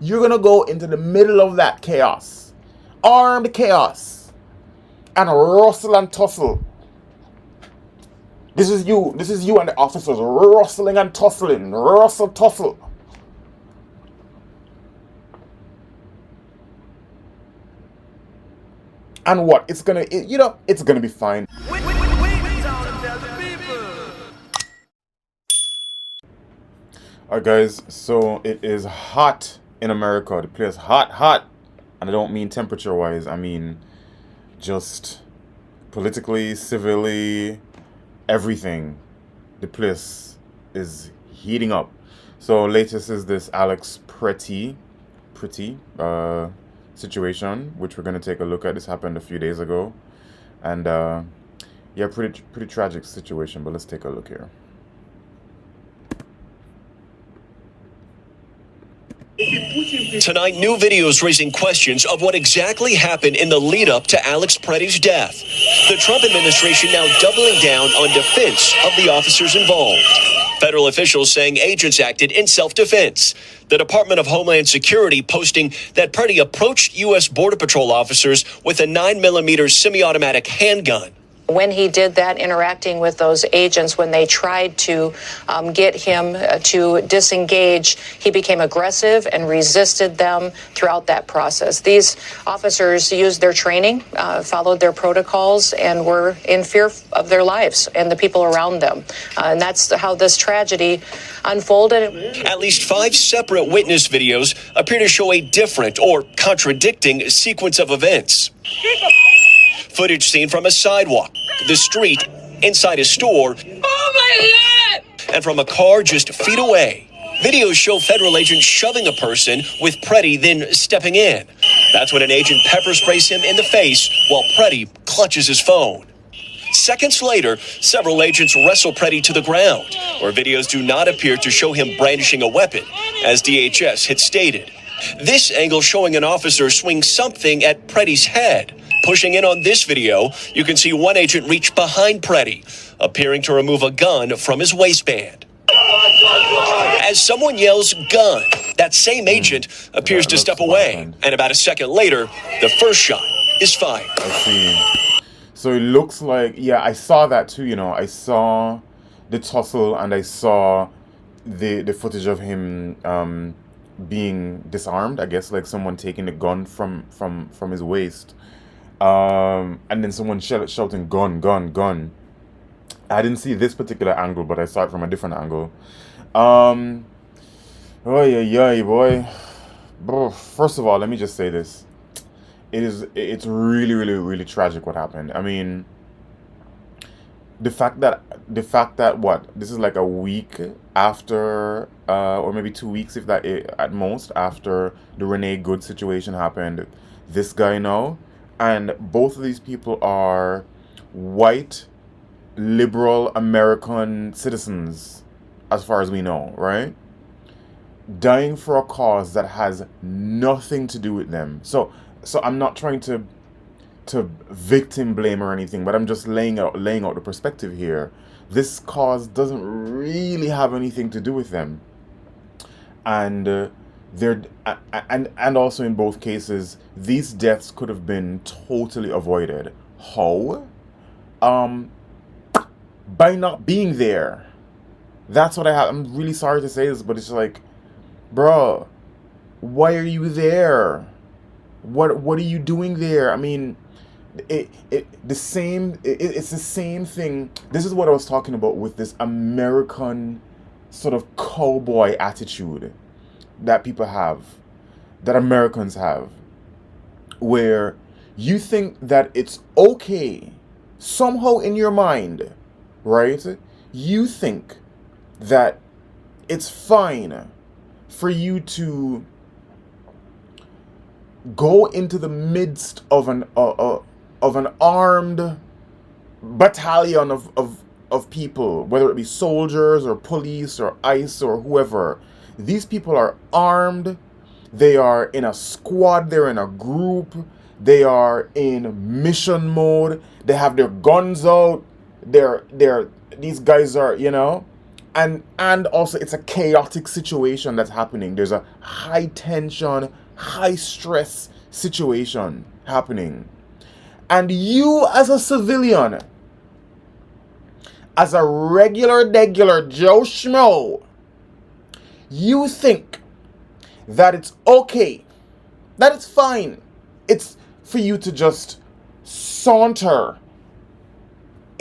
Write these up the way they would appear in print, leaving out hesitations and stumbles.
You're gonna go into the middle of that chaos, armed chaos, and rustle and tussle. This is you and the officers rustling and tussling, rustle, tussle. And what? It's gonna be fine. Alright guys, so it is hot in America. The place hot. And I don't mean temperature wise, I mean just politically, civilly, everything. The place is heating up. So latest is this Alex Pretti situation, which we're gonna take a look at. This happened a few days ago. And yeah, pretty tragic situation, but let's take a look here. Tonight, new videos raising questions of what exactly happened in the lead-up to Alex Pretti's death. The Trump administration now doubling down on defense of the officers involved. Federal officials saying agents acted in self-defense. The Department of Homeland Security posting that Pretti approached U.S. Border Patrol officers with a 9mm semi-automatic handgun. When he did that, interacting with those agents, when they tried to get him to disengage, he became aggressive and resisted them throughout that process. These officers used their training, followed their protocols, and were in fear of their lives and the people around them. And that's how this tragedy unfolded. At least 5 separate witness videos appear to show a different or contradicting sequence of events. Footage seen from a sidewalk, the street, inside a store, oh my God! and from a car just feet away. Videos show federal agents shoving a person with Pretti then stepping in. That's when an agent pepper sprays him in the face while Pretti clutches his phone. Seconds later, several agents wrestle Pretti to the ground, where videos do not appear to show him brandishing a weapon, as DHS had stated. This angle showing an officer swing something at Pretti's head. Pushing in on this video, you can see one agent reach behind Pretti, appearing to remove a gun from his waistband. As someone yells, "gun," that same agent appears to step away, and about a second later, the first shot is fired. I see. So it looks like, yeah, I saw that too, you know. I saw the tussle and I saw the footage of him being disarmed, I guess, like someone taking the gun from his waist. And then someone shouting gun, gun, gun. I didn't see this particular angle, but I saw it from a different angle. Oh yeah, boy. Bro, first of all, let me just say this. It's really tragic what happened. I mean, the fact that what, this is like a week after, or maybe 2 weeks, if that at most, after the Renee Good situation happened. This guy now. And both of these people are white, liberal American citizens, as far as we know, right? Dying for a cause that has nothing to do with them. So I'm not trying to victim blame or anything, but I'm just laying out the perspective here. This cause doesn't really have anything to do with them, and and also in both cases, these deaths could have been totally avoided. How? By not being there. That's what I have. I'm really sorry to say this, but it's like, bro, why are you there? What are you doing there? I mean, it's the same thing. This is what I was talking about with this American sort of cowboy attitude that people have, that Americans have, where you think that it's okay, somehow in your mind, right? You think that it's fine for you to go into the midst of an armed battalion of people, whether it be soldiers or police or ICE or whoever. These people are armed. They are in a squad. They're in a group. They are in mission mode. They have their guns out. These guys are, And also it's a chaotic situation that's happening. There's a high tension, high stress situation happening. And you as a civilian, as a regular Joe Schmo, you think that it's okay, that it's fine, it's for you to just saunter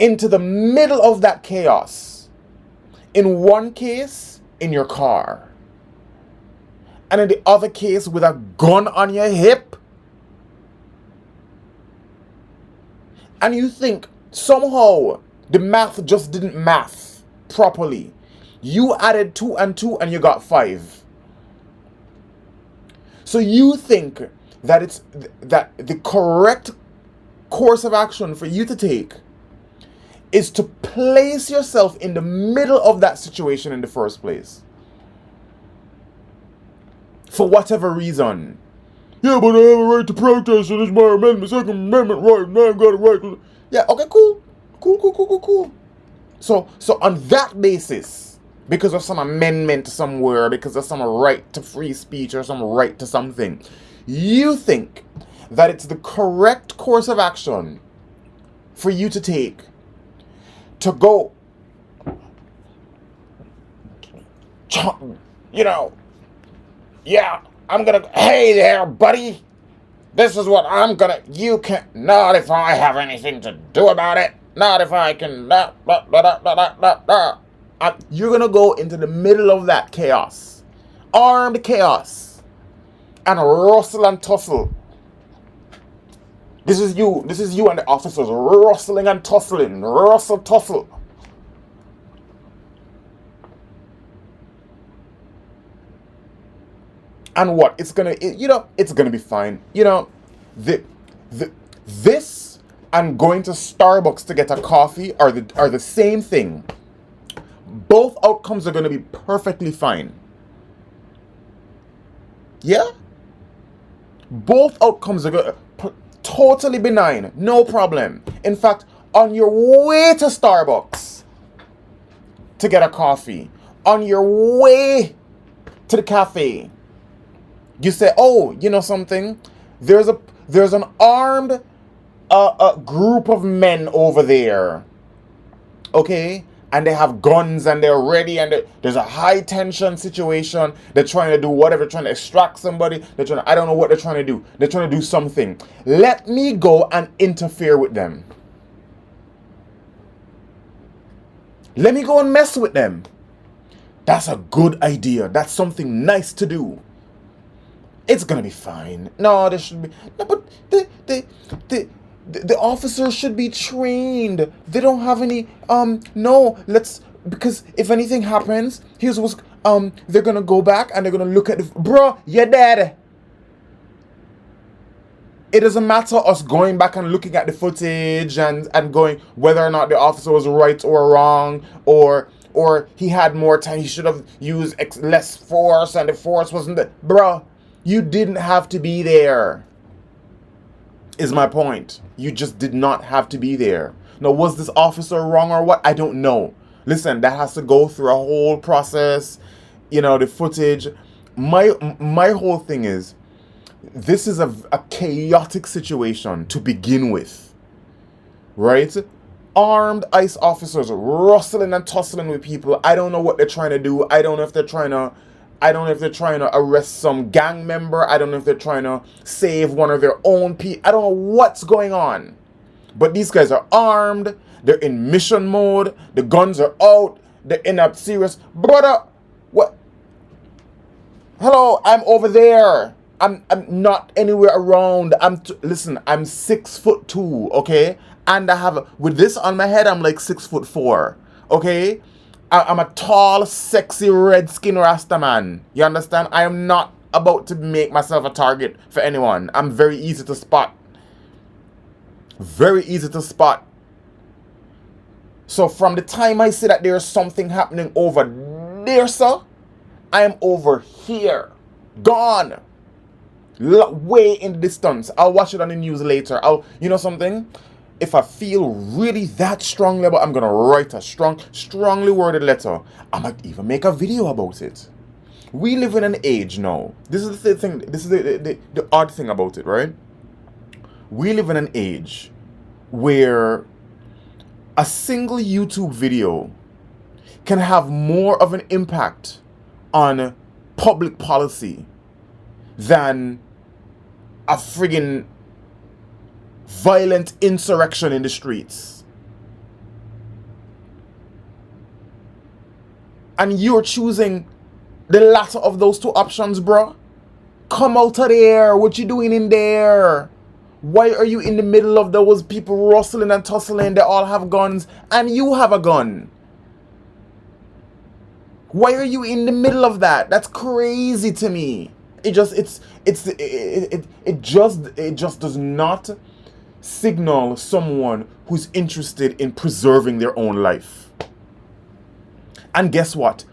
into the middle of that chaos. In one case, in your car. And in the other case, with a gun on your hip. And you think somehow the math just didn't math properly. You added 2 and 2 and you got 5. So you think that it's that the correct course of action for you to take is to place yourself in the middle of that situation in the first place. For whatever reason. Yeah, but I have a right to protest and it's my amendment, Second Amendment right, and I've got a right to... Yeah, okay, cool. Cool. So on that basis, because of some amendment somewhere, because of some right to free speech or some right to something, you think that it's the correct course of action for you to take to go, you know, yeah, I'm gonna, hey there, buddy, this is what I'm gonna, you can't, not if I have anything to do about it, not if I can, you're gonna go into the middle of that chaos, armed chaos, and rustle and tussle. This is you and the officers rustling and tussling, tussle. And what? It's gonna be fine. This and going to Starbucks to get a coffee are the same thing. Both outcomes are gonna be perfectly fine. Yeah? Both outcomes are gonna totally benign, no problem. In fact, on your way to Starbucks to get a coffee, on your way to the cafe, you say, oh, you know something? There's an armed group of men over there, okay? And they have guns and they're ready and there's a high tension situation. They're trying to do whatever, trying to extract somebody. I don't know what they're trying to do. They're trying to do something. Let me go and interfere with them. Let me go and mess with them. That's a good idea. That's something nice to do. It's gonna be fine. No, there should be no, but the officers should be trained. They don't have any because if anything happens, here's what's they're gonna go back and they're gonna look at bro, you're dead. It doesn't matter us going back and looking at the footage and going whether or not the officer was right or wrong, or he had more time, he should have used less force and the force wasn't there. Bro, you didn't have to be there, is my point. You just did not have to be there. Now, was this officer wrong or what? I don't know. Listen, that has to go through a whole process. The footage. My whole thing is, this is a chaotic situation to begin with. Right? Armed ICE officers rustling and tussling with people. I don't know what they're trying to do. I don't know if they're trying to arrest some gang member. I don't know if they're trying to save one of their own people. I don't know what's going on. But these guys are armed. They're in mission mode. The guns are out. They're in a serious... Brother, what? Hello, I'm over there. I'm not anywhere around. Listen, I'm 6'2", okay? And I have... With this on my head, I'm like 6'4", okay? I'm a tall, sexy, red-skinned Rasta man. You understand? I am not about to make myself a target for anyone. I'm very easy to spot. Very easy to spot. So from the time I see that there's something happening over there, sir, I am over here. Gone. Way in the distance. I'll watch it on the news later. You know something? if I feel really that strongly about, I'm gonna write a strongly worded letter. I might even make a video about it. We live in an age now. This is the thing. This is the odd thing about it, right? We live in an age where a single YouTube video can have more of an impact on public policy than a friggin' violent insurrection in the streets. And you're choosing the latter of those two options, bro. Come out of there. What you doing in there? Why are you in the middle of those people rustling and tussling? They all have guns and you have a gun. Why are you in the middle of that? That's crazy to me. It just does not signal someone who's interested in preserving their own life. And guess what?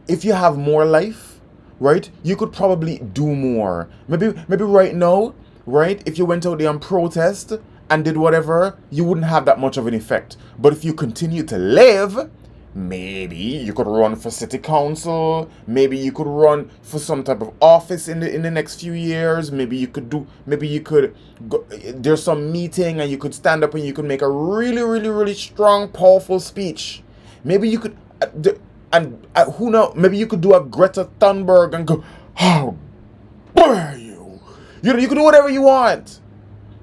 If you have more life, right, you could probably do more. Maybe right now, right, if you went out there and protest and did whatever, you wouldn't have that much of an effect. But if you continue to live, maybe you could run for city council. Maybe you could run for some type of office in the next few years. Maybe you could go, there's some meeting and you could stand up and you could make a really strong, powerful speech. Maybe you could, who knows? Maybe you could do a Greta Thunberg and go, "How dare you?" You know, you can do whatever you want.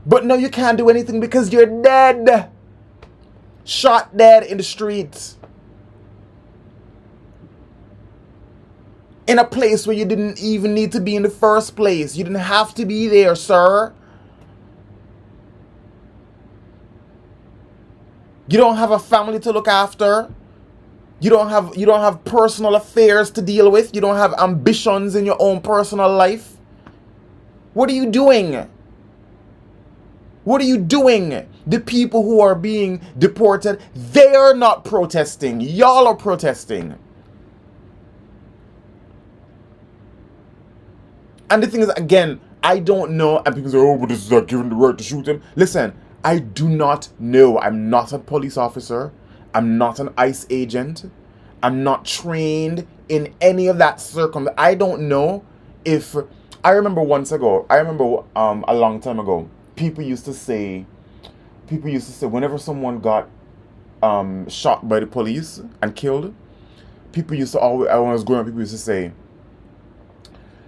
But no, you can't do anything because you're dead. Shot dead in the streets. In a place where you didn't even need to be in the first place. You didn't have to be there, sir. You don't have a family to look after. You don't have personal affairs to deal with. You don't have ambitions in your own personal life. What are you doing? What are you doing? The people who are being deported, they are not protesting. Y'all are protesting. And the thing is, again, I don't know. And people say, "Oh, but this is not giving the right to shoot him." Listen, I do not know. I'm not a police officer. I'm not an ICE agent. I'm not trained in any of that circumstance. I don't know if... I remember a long time ago, people used to say whenever someone got shot by the police and killed, people used to always, when I was growing up, people used to say,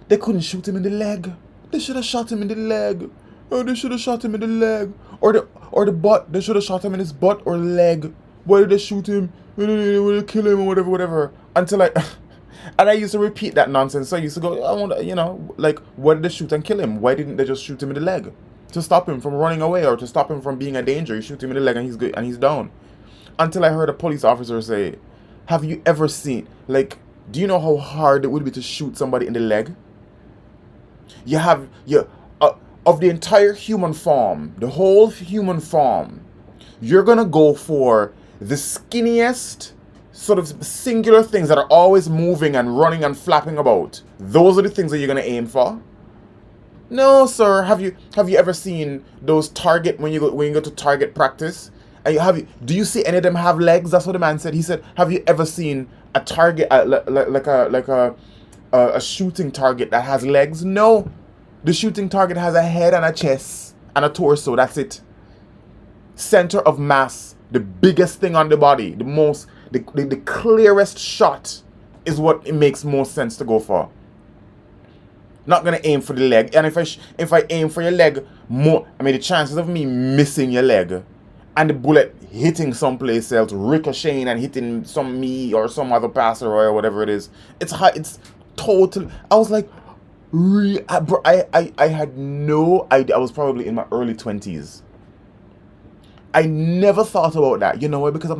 they couldn't shoot him in the leg. They should have shot him in the leg. Oh, they should have shot him in the leg. Or the butt. They should have shot him in his butt or leg. Why did they shoot him? Why did they kill him or whatever. Until and I used to repeat that nonsense. So I used to go, I wonder, like, why did they shoot and kill him? Why didn't they just shoot him in the leg? To stop him from running away or to stop him from being a danger. You shoot him in the leg and he's good and he's down. Until I heard a police officer say, have you ever seen, like, do you know how hard it would be to shoot somebody in the leg? Of the entire human form, the whole human form, you're gonna go for the skinniest sort of singular things that are always moving and running and flapping about. Those are the things that you're gonna aim for. No, sir. Have you ever seen those target when you go to target practice? And do you see any of them have legs? That's what the man said. He said, have you ever seen a target like a shooting target that has legs? No. The shooting target has a head and a chest and a torso. That's it. Center of mass. The biggest thing on the body. The clearest shot is what it makes most sense to go for. Not gonna aim for the leg. And if I aim for your leg more, the chances of me missing your leg and the bullet hitting someplace else, ricocheting and hitting me or some other passer or whatever it is, it's high. It's total. I was like, I had no idea. I was probably in my early 20s. I never thought about that. You know why? Because I'm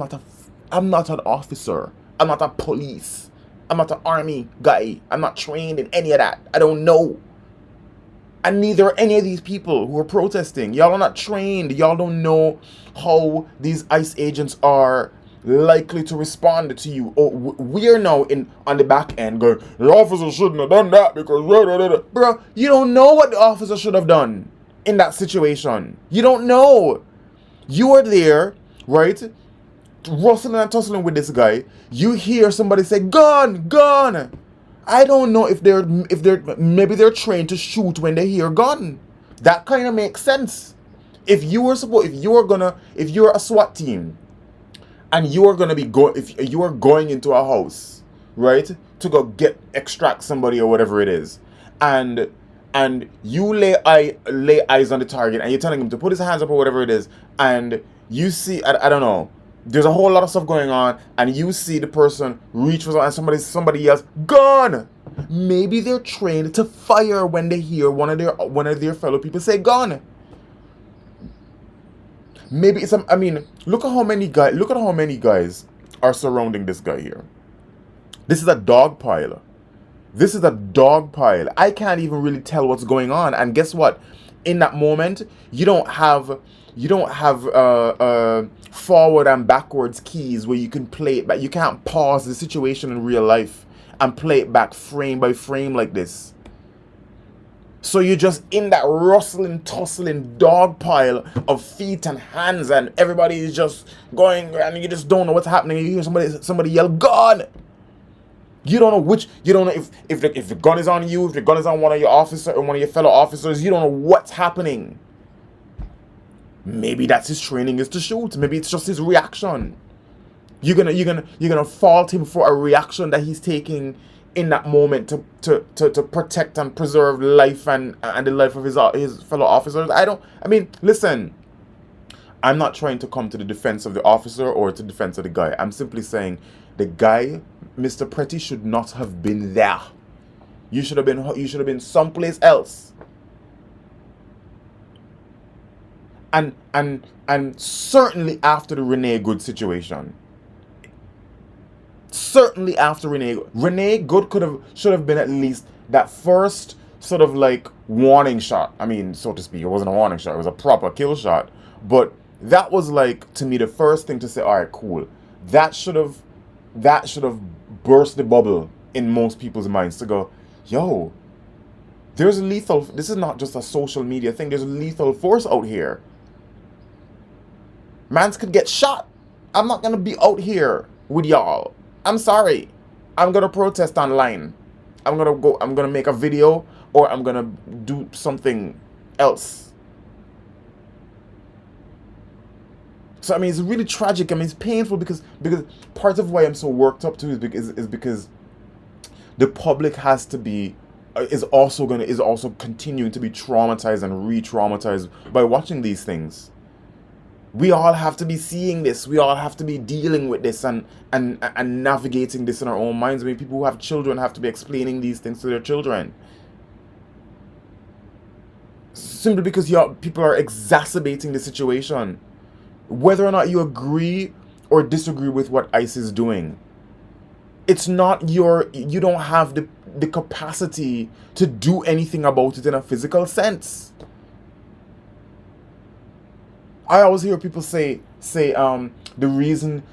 not an officer. I'm not a police. I'm not an army guy. I'm not trained in any of that. I don't know. And neither are any of these people who are protesting. Y'all are not trained. Y'all don't know how these ICE agents are likely to respond to you. Oh, we're now on the back end going, the officer shouldn't have done that because bro, you don't know what the officer should have done in that situation. You don't know. You are there, right? Rustling and tussling with this guy. You hear somebody say, "Gun, gun." I don't know if they're maybe they're trained to shoot when they hear gun. That kind of makes sense. If you're a SWAT team and you are gonna be if you are going into a house, right, to go extract somebody or whatever it is, and you lay eyes on the target and you're telling him to put his hands up or whatever it is, and you see I don't know, there's a whole lot of stuff going on, and you see the person reach for something and somebody yells gun. Maybe they're trained to fire when they hear one of their fellow people say gun. Maybe it's I mean, look at how many guys are surrounding this guy here. This is a dog pile. This is a dog pile. I can't even really tell what's going on. And guess what? In that moment, you don't have forward and backwards keys where you can play it back. You can't pause the situation in real life and play it back frame by frame like this. So you're just in that rustling, tussling dog pile of feet and hands, and everybody is just going, and you just don't know what's happening. You hear somebody yell, "Gun!" You don't know if the gun is on you, if the gun is on one of your officers or one of your fellow officers. You don't know what's happening. Maybe that's his training, is to shoot. Maybe it's just his reaction. You're gonna fault him for a reaction that he's taking in that moment to protect and preserve life and the life of his fellow officers. Listen, I'm not trying to come to the defense of the officer or to the defense of the guy. I'm simply saying the guy, Mr. Pretti, should not have been there. You should have been someplace else. And certainly after the Renee Good situation. Certainly after Renee Good should have been at least that first sort of like warning shot. I mean, so to speak, it wasn't a warning shot, it was a proper kill shot. But that was like, to me, the first thing to say, all right, cool. That should have burst the bubble in most people's minds to go, yo, this is not just a social media thing, there's a lethal force out here. Mans could get shot. I'm not gonna be out here with y'all. I'm sorry. I'm gonna protest online. I'm gonna make a video, or I'm gonna do something else. So I mean, it's really tragic. I mean, it's painful because part of why I'm so worked up too is because the public is also continuing to be traumatized and re-traumatized by watching these things. We all have to be seeing this. We all have to be dealing with this and navigating this in our own minds. I mean, people who have children have to be explaining these things to their children. Simply because people are exacerbating the situation. Whether or not you agree or disagree with what ICE is doing, it's not you don't have the capacity to do anything about it in a physical sense. I always hear people say the reason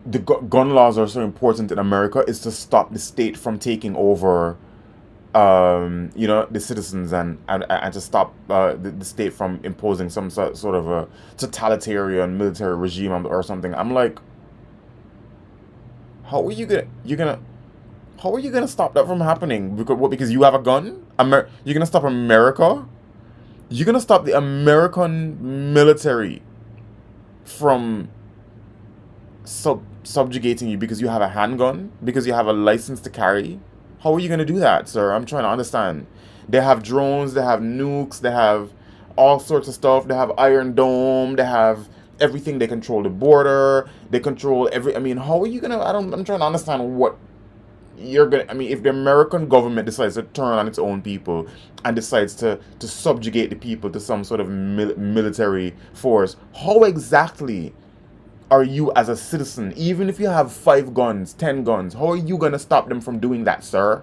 the gun laws are so important in America is to stop the state from taking over the citizens and to stop the state from imposing some sort of a totalitarian military regime or something. I'm like, how are you gonna stop that from happening? Because you have a gun? You're gonna stop America? You're gonna stop the American military from subjugating you because you have a handgun? Because you have a license to carry? How are you gonna do that, sir? I'm trying to understand. They have drones, they have nukes, they have all sorts of stuff. They have Iron Dome, they have everything. They control the border, they control how are you gonna, I'm trying to understand what if the American government decides to turn on its own people and decides to subjugate the people to some sort of military force, how exactly are you as a citizen, even if you have 5 guns, 10 guns, how are you going to stop them from doing that, sir?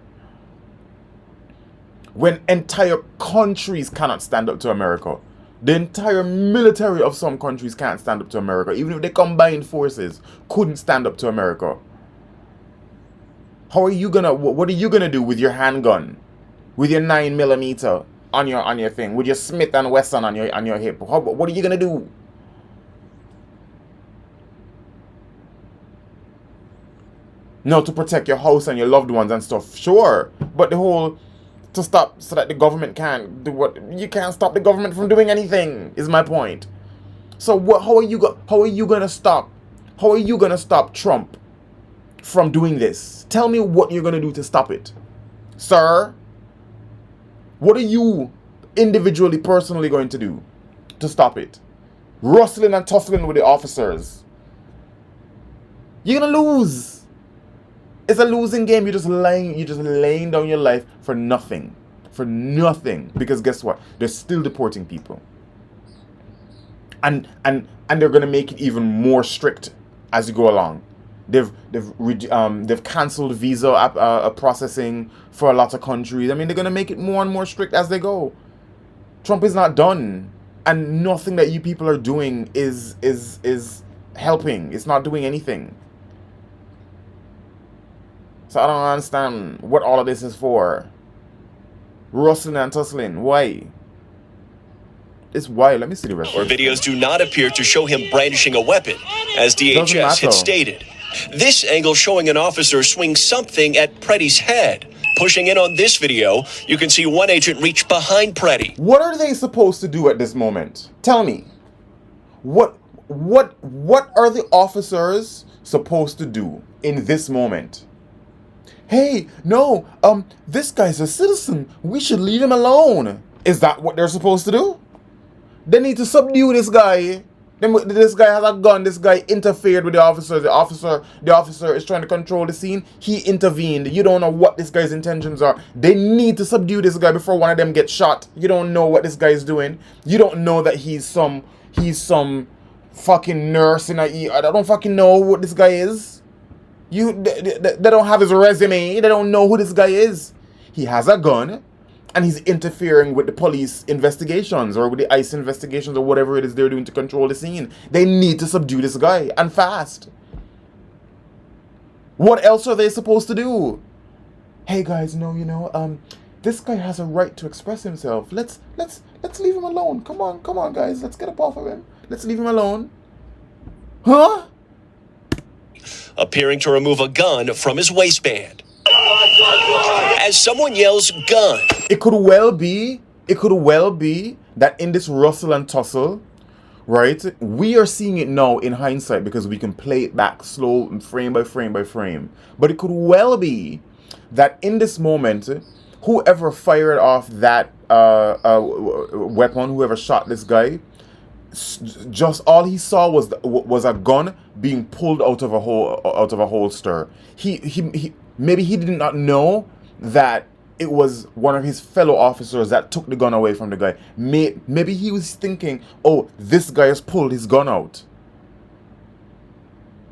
When entire countries cannot stand up to America. The entire military of some countries can't stand up to America. Even if they combined forces couldn't stand up to America. What are you gonna do with your handgun? With your 9mm? on your thing with your Smith and Wesson on your hip? What are you gonna do? No, to protect your house and your loved ones and stuff, sure. But the whole to stop so that the government can't do what you can't stop the government from doing anything is my point. So how are you gonna stop? How are you gonna stop Trump from doing this? Tell me what you're gonna do to stop it, sir. What are you individually, personally going to do to stop it? Rustling and tussling with the officers. You're gonna lose. It's a losing game. You're just laying down your life for nothing. For nothing. Because guess what? They're still deporting people. And they're gonna make it even more strict as you go along. They've cancelled visa processing for a lot of countries. I mean, they're gonna make it more and more strict as they go. Trump is not done, and nothing that you people are doing is helping. It's not doing anything. So I don't understand what all of this is for. Rustling and tussling. Why? It's why. Let me see the rest. Or videos do not appear to show him brandishing a weapon, as DHS had stated. This angle showing an officer swing something at Pretti's head. Pushing in on this video, you can see one agent reach behind Pretti. What are they supposed to do at this moment? Tell me. What are the officers supposed to do in this moment? Hey, no, this guy's a citizen. We should leave him alone. Is that what they're supposed to do? They need to subdue this guy. This guy has a gun. This guy interfered with the officer. The officer is trying to control the scene. He intervened. You don't know what this guy's intentions are. They need to subdue this guy before one of them gets shot. You don't know what this guy is doing. You don't know that he's some fucking nurse in I don't fucking know what this guy is. They don't have his resume. They don't know who this guy is. He has a gun, and he's interfering with the police investigations or with the ICE investigations or whatever it is they're doing to control the scene. They need to subdue this guy, and fast. What else are they supposed to do? Hey guys, no, this guy has a right to express himself. Let's leave him alone. Come on, guys. Let's get up off of him. Let's leave him alone. Huh? Appearing to remove a gun from his waistband. As someone yells, gun. It could well be that in this rustle and tussle, right, we are seeing it now in hindsight because we can play it back slow, frame by frame by frame. But it could well be that in this moment, whoever fired off that weapon, whoever shot this guy, just all he saw was a gun being pulled out of a holster. He maybe he did not know that it was one of his fellow officers that took the gun away from the guy. Maybe he was thinking, oh, this guy has pulled his gun out.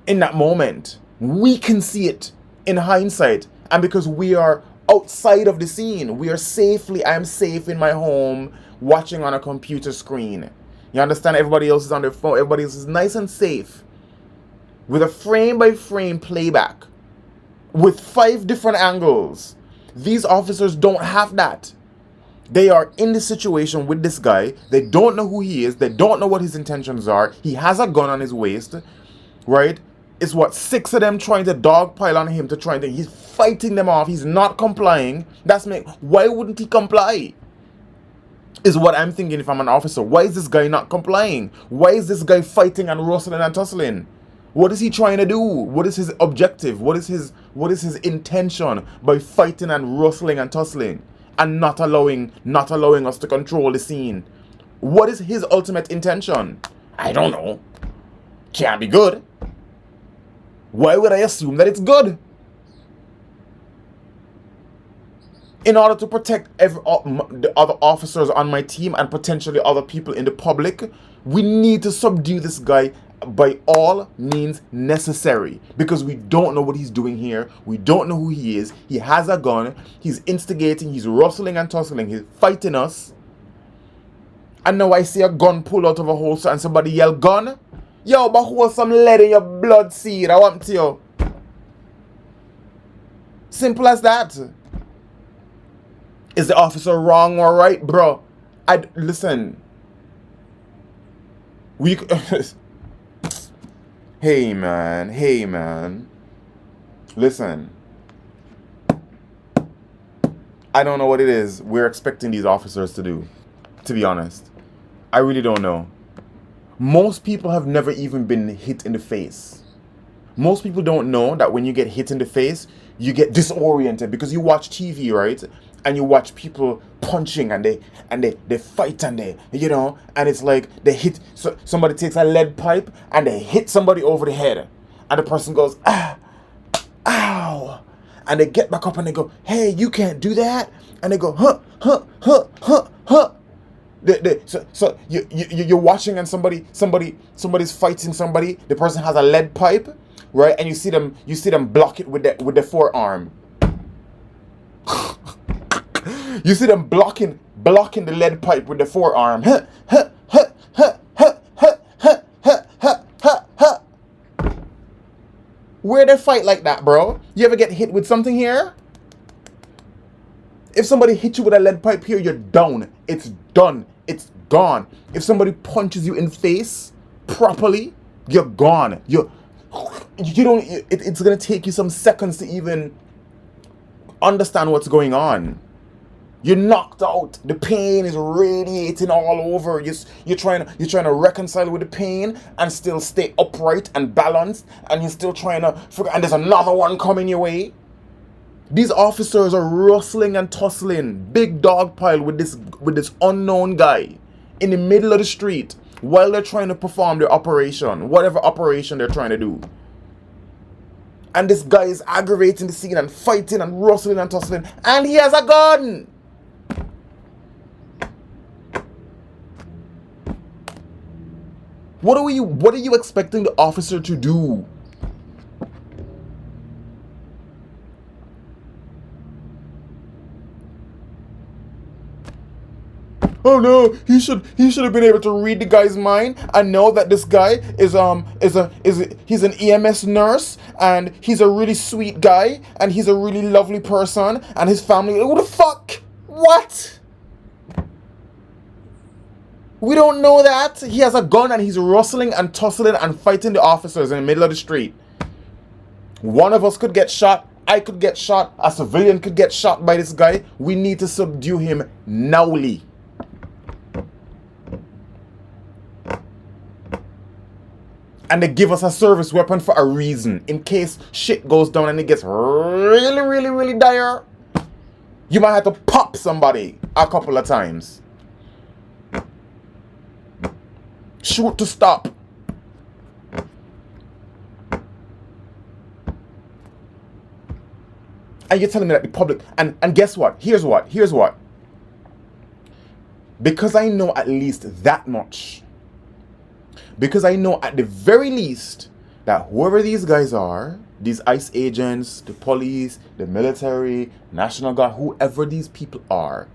In that moment, we can see it in hindsight, and because we are outside of the scene, I am safe in my home watching on a computer screen. You understand? Everybody else is on their phone. Everybody else is nice and safe. With a frame-by-frame playback. With 5 different angles. These officers don't have that. They are in this situation with this guy. They don't know who he is. They don't know what his intentions are. He has a gun on his waist. Right? It's 6 of them trying to dogpile on him he's fighting them off. He's not complying. Why wouldn't he comply? Is what I'm thinking if I'm an officer. Why is this guy not complying? Why is this guy fighting and rustling and tussling? What is he trying to do? What is his objective? What is his intention by fighting and rustling and tussling and not allowing us to control the scene? What is his ultimate intention? I don't know. Can't be good. Why would I assume that it's good? In order to protect the other officers on my team and potentially other people in the public, we need to subdue this guy by all means necessary. Because we don't know what he's doing here. We don't know who he is. He has a gun. He's instigating. He's rustling and tussling. He's fighting us. And now I see a gun pull out of a holster and somebody yell, gun? Yo, but hold some lead in your blood seed. I want to you. Simple as that. Is the officer wrong or right, bro? Listen. We Hey man. Listen. I don't know what it is we're expecting these officers to do, to be honest. I really don't know. Most people have never even been hit in the face. Most people don't know that when you get hit in the face, you get disoriented because you watch TV, right? And you watch people punching and they fight and and it's like they hit, so somebody takes a lead pipe and they hit somebody over the head and the person goes, ah, ow, and they get back up and they go, hey, you can't do that, and they go, huh. So you're watching and somebody's fighting somebody. The person has a lead pipe, right? And you see them block it with the forearm. You see them blocking the lead pipe with the forearm. Where they fight like that, bro? You ever get hit with something here? If somebody hits you with a lead pipe here, you're down. It's done. It's gone. If somebody punches you in the face properly, you're gone. You don't. It's gonna take you some seconds to even understand what's going on. You're knocked out. The pain is radiating all over. You're trying to reconcile with the pain and still stay upright and balanced, and you're still trying to figure. And there's another one coming your way. These officers are rustling and tussling, big dog pile with this unknown guy in the middle of the street while they're trying to perform their operation, whatever operation they're trying to do. And this guy is aggravating the scene and fighting and rustling and tussling, and he has a gun. What are you expecting the officer to do? Oh no, he should have been able to read the guy's mind and know that this guy he's an EMS nurse and he's a really sweet guy and he's a really lovely person and his family. Who the fuck? What? We don't know that. He has a gun and he's rustling and tussling and fighting the officers in the middle of the street. One of us could get shot. I could get shot. A civilian could get shot by this guy. We need to subdue him nowly. And they give us a service weapon for a reason. In case shit goes down and it gets really, really, really dire. You might have to pop somebody a couple of times. Shoot to stop. And you're telling me that the public... And guess what? Here's what. Because I know at least that much. Because I know at the very least that whoever these guys are, these ICE agents, the police, the military, National Guard, whoever these people are,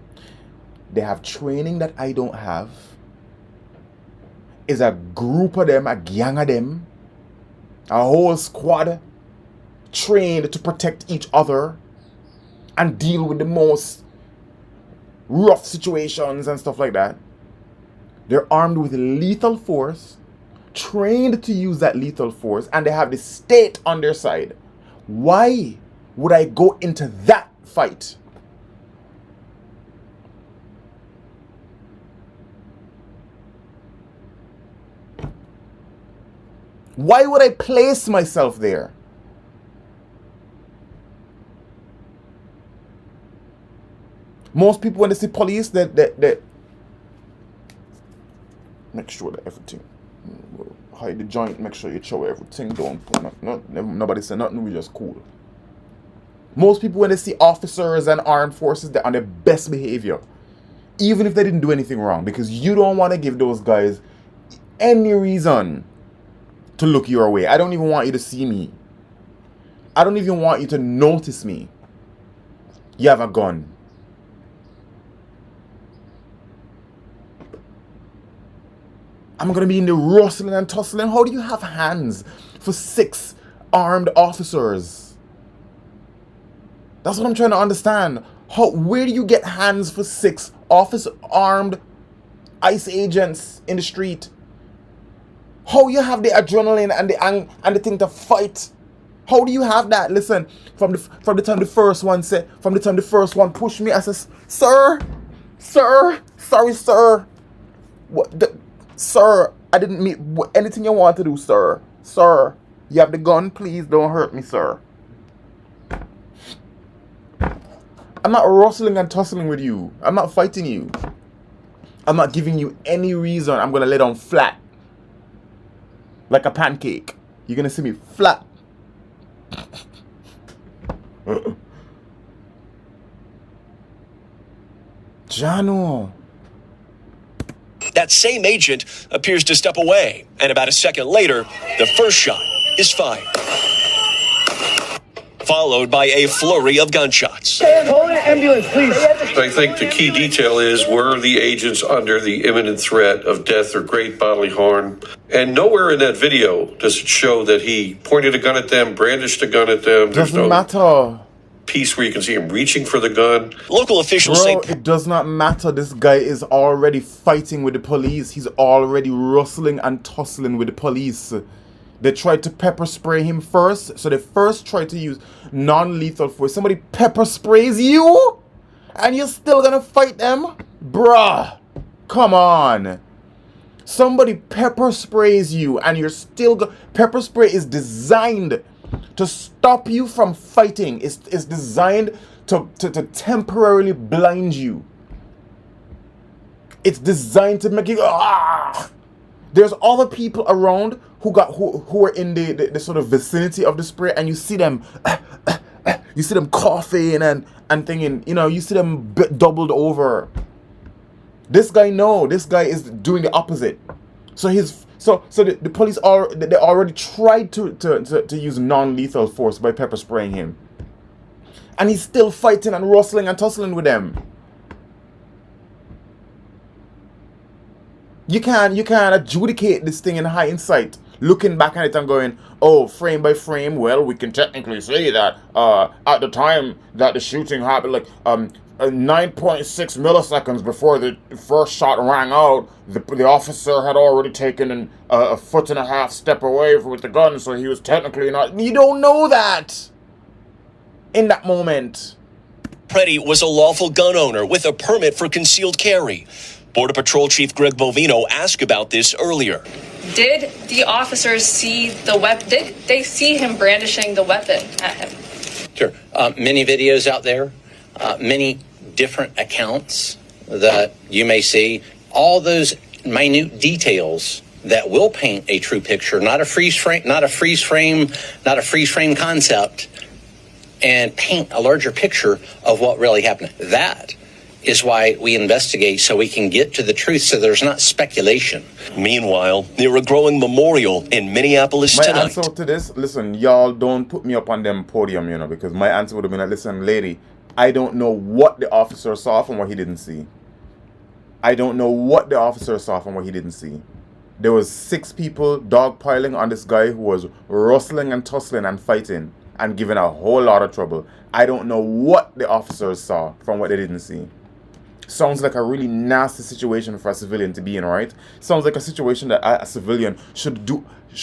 they have training that I don't have. Is a group of them, a gang of them, a whole squad trained to protect each other and deal with the most rough situations and stuff like that. They're armed with lethal force, trained to use that lethal force, and they have the state on their side. Why would I go into that fight? Why would I place myself there? Most people, when they see police, they make sure that everything, hide the joint, make sure you show everything, don't put nobody say nothing, we just cool. Most people, when they see officers and armed forces, they're on their best behavior, even if they didn't do anything wrong, because you don't want to give those guys any reason to look your way. I don't even want you to see me. I don't even want you to notice me. You have a gun. I'm going to be in the rustling and tussling. How do you have hands for 6 armed officers? That's what I'm trying to understand. Where do you get hands for 6 armed ICE agents in the street? How you have the adrenaline and the thing to fight? How do you have that? Listen, from the time the first one pushed me, I says, sir, sorry, sir. Sir, I didn't mean anything you want to do, sir. Sir, you have the gun, please don't hurt me, sir. I'm not rustling and tussling with you. I'm not fighting you. I'm not giving you any reason. I'm gonna lay down flat. Like a pancake. You're gonna see me flat. Jano. That same agent appears to step away, and about a second later, the first shot is fired, followed by a flurry of gunshots. Call an ambulance, please. I think the key detail is, were the agents under the imminent threat of death or great bodily harm? And nowhere in that video does it show that he pointed a gun at them, brandished a gun at them. There's Doesn't matter. piece where you can see him reaching for the gun. Local officials say it does not matter. This guy is already fighting with the police. He's already rustling and tussling with the police. They tried to pepper spray him first. So they first tried to use non-lethal force. Somebody pepper sprays you? And you're still gonna fight them? Bruh. Come on. Somebody pepper sprays you and you're still pepper spray is designed to stop you from fighting. It's designed to temporarily blind you. It's designed to make you ah. There's other people around who are in the sort of vicinity of the spray, and you see them coughing and thinking, you see them doubled over. This guy is doing the opposite. So the police they already tried to use non-lethal force by pepper spraying him, and he's still fighting and rustling and tussling with them. You can't adjudicate this thing in hindsight, looking back at it and going, oh, frame by frame, well, we can technically say that at the time that the shooting happened, like 9.6 milliseconds before the first shot rang out, the officer had already taken a 1.5 step away with the gun, so he was technically not. You don't know that in that moment. Pretti was a lawful gun owner with a permit for concealed carry. Border Patrol Chief Greg Bovino asked about this earlier. Did the officers see the weapon? Did they see him brandishing the weapon at him? Sure. Many videos out there, many different accounts that you may see. All those minute details that will paint a true picture, not a freeze frame concept, and paint a larger picture of what really happened. That is why we investigate, so we can get to the truth, so there's not speculation. Meanwhile, near a growing memorial in Minneapolis tonight. My answer to this, listen, y'all don't put me up on them podium, because my answer would have been, listen, lady, I don't know what the officer saw from what he didn't see. I don't know what the officer saw from what he didn't see. There was 6 people dogpiling on this guy who was rustling and tussling and fighting and giving a whole lot of trouble. I don't know what the officers saw from what they didn't see. Sounds like a really nasty situation for a civilian to be in, right? Sounds like a situation that a civilian should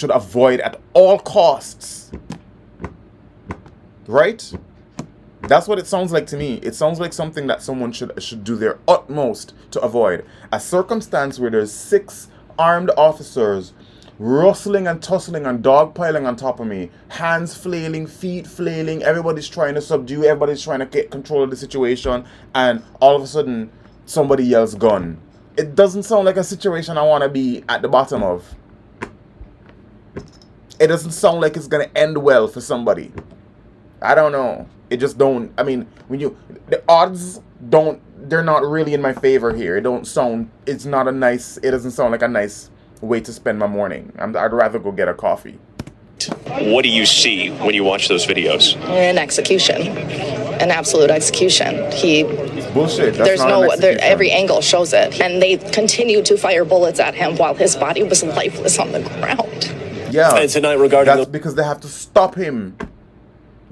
avoid at all costs. Right? That's what it sounds like to me. It sounds like something that someone should do their utmost to avoid. A circumstance where there's 6 armed officers rustling and tussling and dogpiling on top of me, hands flailing, feet flailing, everybody's trying to subdue, everybody's trying to get control of the situation, and all of a sudden somebody yells gun. It doesn't sound like a situation I want to be at the bottom of. It doesn't sound like it's going to end well for somebody. I don't know. It just don't, the odds they're not really in my favor here. It doesn't sound like a nice way to spend my morning. I'd rather go get a coffee. What do you see when you watch those videos? An execution, an absolute execution. Bullshit. That's every angle shows it, and they continue to fire bullets at him while his body was lifeless on the ground. Yeah. And tonight regarding that's because they have to stop him.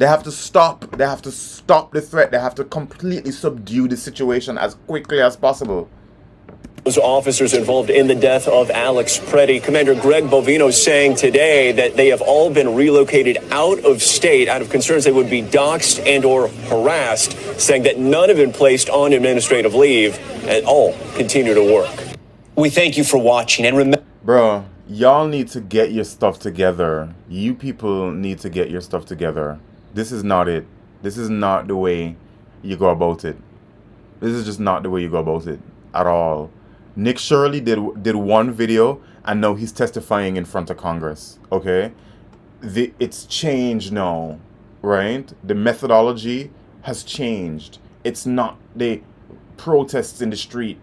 They have to stop. They have to stop the threat. They have to completely subdue the situation as quickly as possible. Those officers involved in the death of Alex Pretti. Commander Greg Bovino saying today that they have all been relocated out of state out of concerns they would be doxxed and or harassed, saying that none have been placed on administrative leave and all continue to work. We thank you for watching and remember. Bro, y'all need to get your stuff together. You people need to get your stuff together. This is not it. This is not the way you go about it. This is just not the way you go about it at all. Nick Shirley did one video and now he's testifying in front of Congress. Okay? It's changed now, right? The methodology has changed. It's not the protests in the street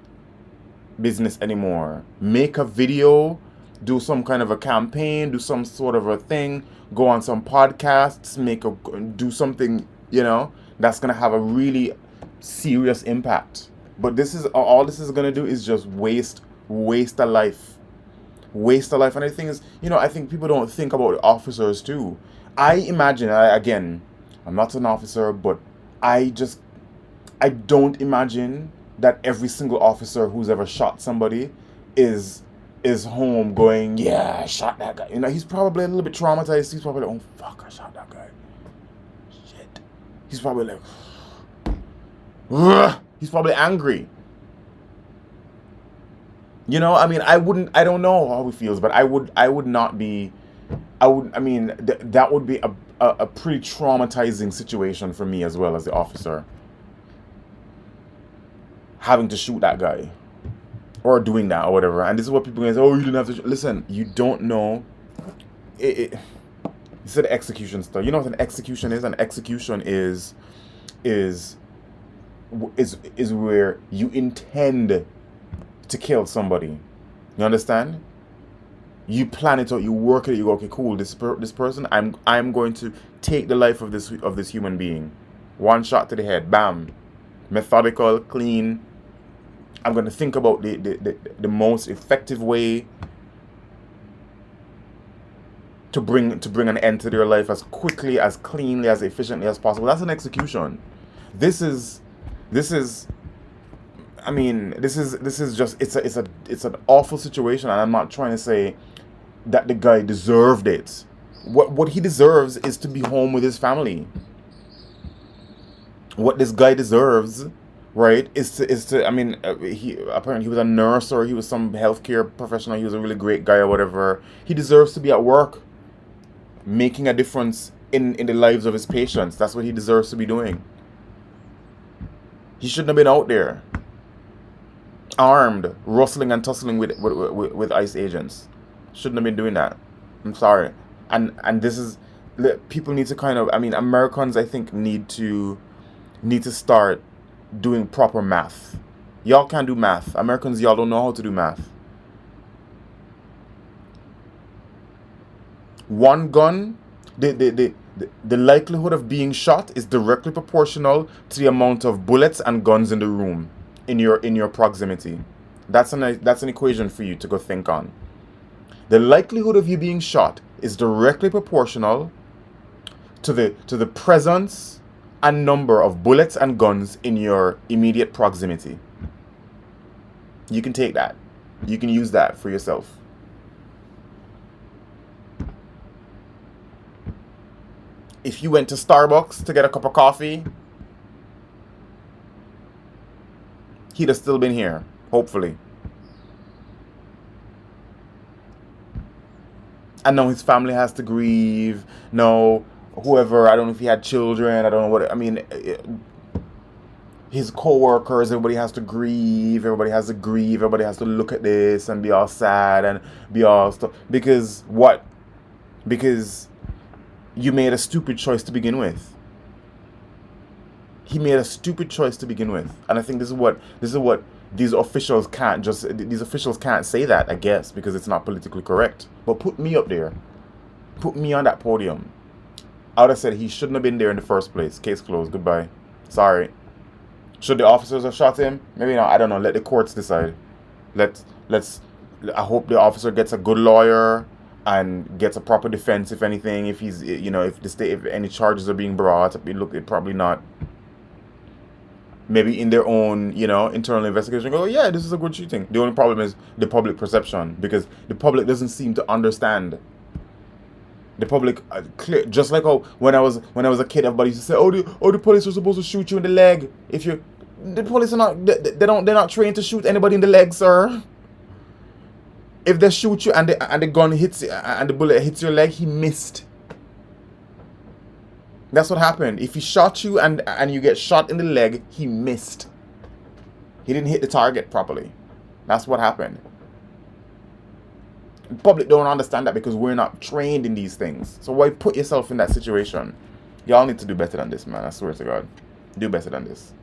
business anymore. Make a video, do some kind of a campaign, do some sort of a thing, go on some podcasts, do something, you know, that's gonna have a really serious impact. But this is all this is gonna do is just waste a life. Waste a life. And the thing is, you know, I think people don't think about the officers too. I imagine, again, I'm not an officer, but I don't imagine that every single officer who's ever shot somebody is home going, yeah, I shot that guy. You know, he's probably a little bit traumatized. He's probably like, oh fuck, I shot that guy. Shit. He's probably like, ugh. He's probably angry. You know, I mean, I don't know how he feels, but I would not be, I mean, that would be a pretty traumatizing situation for me as well as the officer. Having to shoot that guy. Or doing that or whatever. And this is what people are going to say, oh, you didn't have to listen, you don't know. You said execution stuff. You know what an execution is? An execution is where you intend to kill somebody. You understand? You plan it out, you work it, you go, okay, cool, this person, I'm going to take the life of this human being. One shot to the head, bam. Methodical, clean. I'm going to think about the most effective way to bring an end to their life as quickly, as cleanly, as efficiently as possible. That's an execution. This is I mean, this is just it's an awful situation, and I'm not trying to say that the guy deserved it. What he deserves is to be home with his family. What this guy deserves, right, is to I mean, he was a nurse or he was some healthcare professional. He was a really great guy or whatever. He deserves to be at work, making a difference in the lives of his patients. That's what he deserves to be doing. He shouldn't have been out there, armed, rustling and tussling with ICE agents. Shouldn't have been doing that. I'm sorry. And this is, people need to kind of, I mean, Americans, I think, need to start doing proper math. Y'all can't do math. Americans, y'all don't know how to do math. One gun, the likelihood of being shot is directly proportional to the amount of bullets and guns in the room, in your proximity. That's an equation for you to go think on. The likelihood of you being shot is directly proportional to the presence and number of bullets and guns in your immediate proximity. You can take that. You can use that for yourself. If you went to Starbucks to get a cup of coffee, he'd have still been here, hopefully. And now his family has to grieve. No, whoever, I don't know if he had children, I don't know what, I mean, his co-workers, everybody has to grieve, everybody has to look at this and be all sad and be all stuff. Because what? Because you made a stupid choice to begin with. He made a stupid choice to begin with. And I think this is what these officials can't say that, I guess, because it's not politically correct. But put me up there. Put me on that podium. I would have said he shouldn't have been there in the first place. Case closed. Goodbye. Sorry. Should the officers have shot him? Maybe not. I don't know. Let the courts decide. I hope the officer gets a good lawyer and gets a proper defense, if anything. If he's, you know, if any charges are being brought, it probably not. Maybe in their own, you know, internal investigation, go, yeah, this is a good shooting. The only problem is the public perception, because the public doesn't seem to understand. The public, just like when I was a kid, everybody used to say, the police are supposed to shoot you in the leg. The police are not, they're not trained to shoot anybody in the leg, sir. If they shoot you and the gun hits you, and the bullet hits your leg, he missed. That's what happened. If he shot you and you get shot in the leg, he missed. He didn't hit the target properly. That's what happened. The public don't understand that because we're not trained in these things. So why put yourself in that situation? Y'all need to do better than this, man. I swear to God. Do better than this.